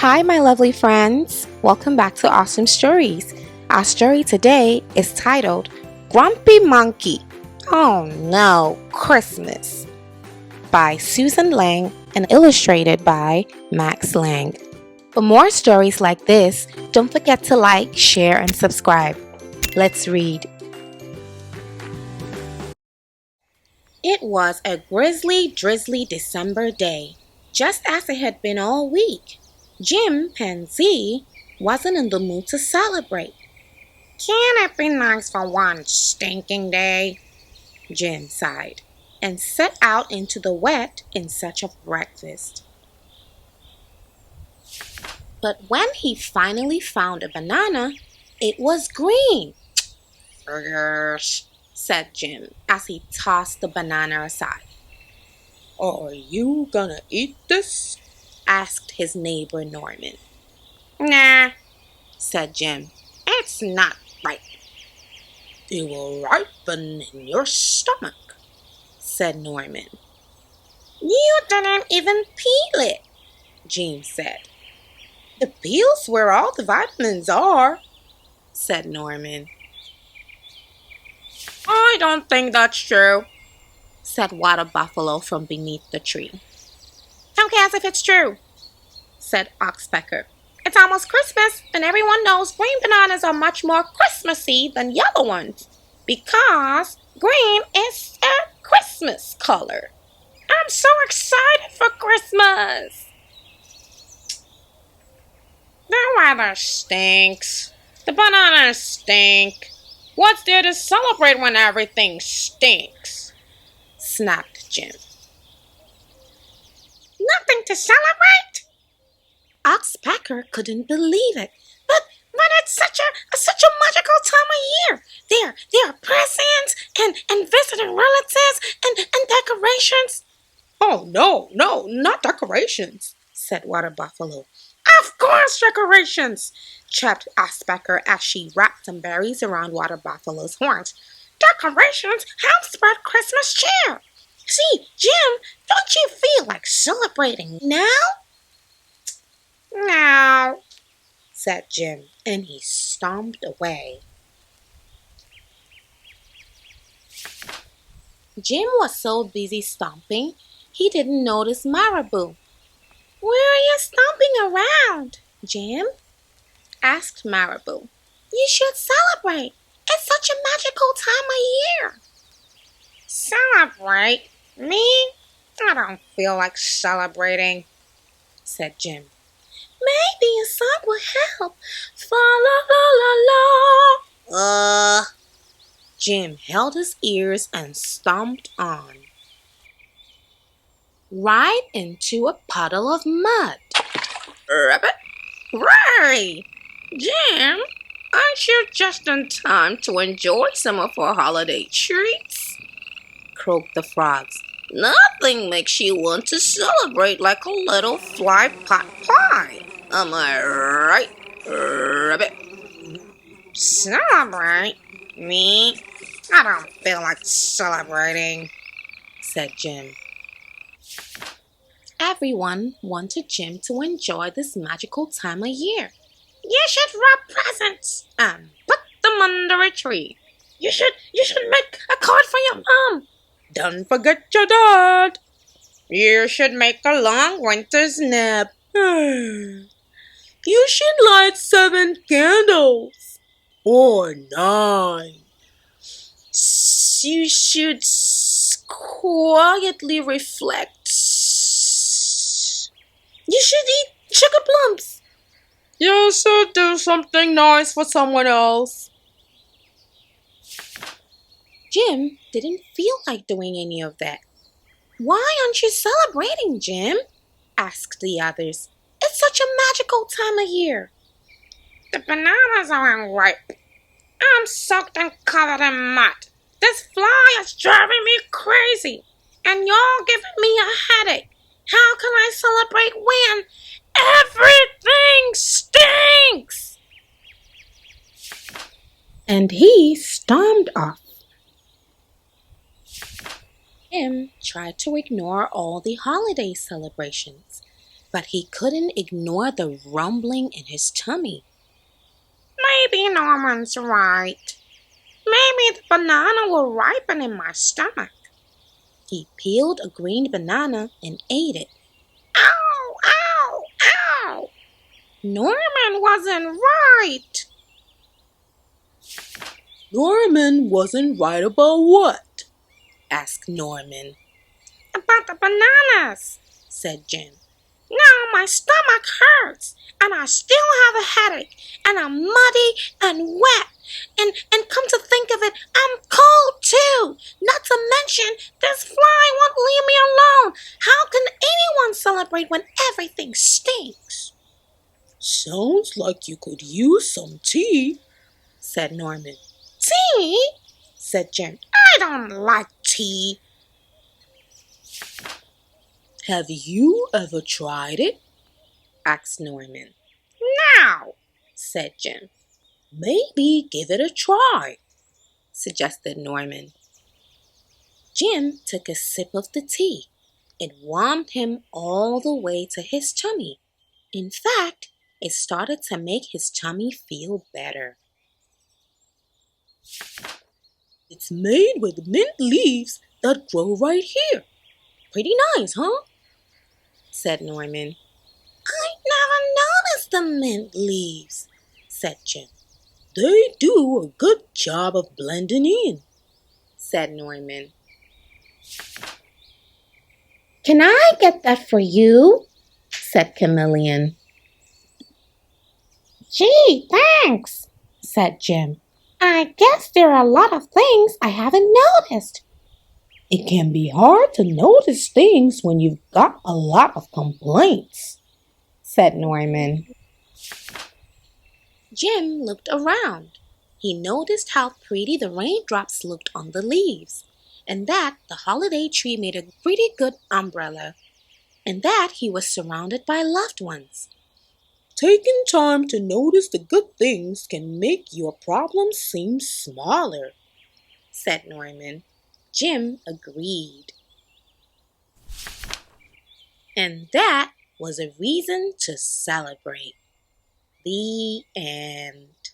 Hi, my lovely friends. Welcome back to Awesome Stories. Our story today is titled Grumpy Monkey. Oh no, Christmas by Suzanne Lang and illustrated by Max Lang. For more stories like this, don't forget to like, share, and subscribe. Let's read. It was a grisly, drizzly December day, just as it had been all week. Jim Panzee wasn't in the mood to celebrate. "Can it be nice for one stinking day?" Jim sighed and set out into the wet in search of breakfast. But when he finally found a banana, it was green. "Yes," said Jim as he tossed the banana aside. "Are you gonna eat this?" asked his neighbor Norman. "Nah," said Jim. "It's not ripe." "It will ripen in your stomach," said Norman. "You didn't even peel it," Jim said. "The peel's where all the vitamins are," said Norman. "I don't think that's true," said Water Buffalo from beneath the tree. "Who cares if it's true?" said Oxpecker. "It's almost Christmas, and everyone knows green bananas are much more Christmassy than yellow ones, because green is a Christmas color. I'm so excited for Christmas!" "The weather stinks. The bananas stink. What's there to celebrate when everything stinks?" snapped Jim. "Nothing to celebrate?" Oxpecker couldn't believe it. But it's such a magical time of year. There are presents and visiting relatives and decorations. "Oh, no, not decorations," said Water Buffalo. "Of course decorations," chirped Oxpecker as she wrapped some berries around Water Buffalo's horns. "Decorations help spread Christmas cheer." "See, Jim, don't you feel like celebrating now?" "No," said Jim, and he stomped away. Jim was so busy stomping, he didn't notice Marabou. "Where are you stomping around, Jim?" asked Marabou. "You should celebrate. It's such a magical time of year." "Celebrate? Me? I don't feel like celebrating," said Jim. "Maybe a song will help. Fa la la la la." Jim held his ears and stomped on. Right into a puddle of mud. "Rabbit? Ray! Jim, aren't you just in time to enjoy some of our holiday treats?" croaked the frogs. "Nothing makes you want to celebrate like a little fly pot pie. Am I right, Rabbit?" "Celebrate? Me? I don't feel like celebrating," said Jim. Everyone wanted Jim to enjoy this magical time of year. "You should wrap presents and put them under a tree. You should make a card for your mom. Don't forget your dad. You should make a long winter's nap. You should light 7 candles. Or 9. You should quietly reflect. You should eat sugar plums. You should do something nice for someone else." Jim didn't feel like doing any of that. "Why aren't you celebrating, Jim?" asked the others. "It's such a magical time of year." "The bananas aren't ripe. I'm soaked and covered in mud. This fly is driving me crazy, and you're giving me a headache. How can I celebrate when everything stinks?" And he stormed off. Jim tried to ignore all the holiday celebrations. but he couldn't ignore the rumbling in his tummy. Maybe Norman's right. Maybe the banana will ripen in my stomach. He peeled a green banana and ate it. Ow, ow, ow! Norman wasn't right. Norman wasn't right about what? Asked Norman. About the bananas, Said Jim. Now my stomach hurts, and I still have a headache, and I'm muddy and wet. And come to think of it, I'm cold too. Not to mention, this fly won't leave me alone. How can anyone celebrate when everything stinks? Sounds like you could use some tea, said Norman. Tea? Said Jim. I don't like tea. Have you ever tried it? Asked Norman. No, Said Jim. Maybe give it a try, suggested Norman. Jim took a sip of the tea. It warmed him all the way to his tummy. In fact, it started to make his tummy feel better. It's made with mint leaves that grow right here. Pretty nice, huh? Said Norman. I never noticed the mint leaves, said Jim. They do a good job of blending in, said Norman. Can I get that for you? Said Chameleon. Gee, thanks, said Jim. I guess there are a lot of things I haven't noticed. It can be hard to notice things when you've got a lot of complaints, said Norman. Jim looked around. He noticed how pretty the raindrops looked on the leaves, and that the holiday tree made a pretty good umbrella, and that he was surrounded by loved ones. Taking time to notice the good things can make your problems seem smaller, said Norman. Jim agreed. And that was a reason to celebrate. The end.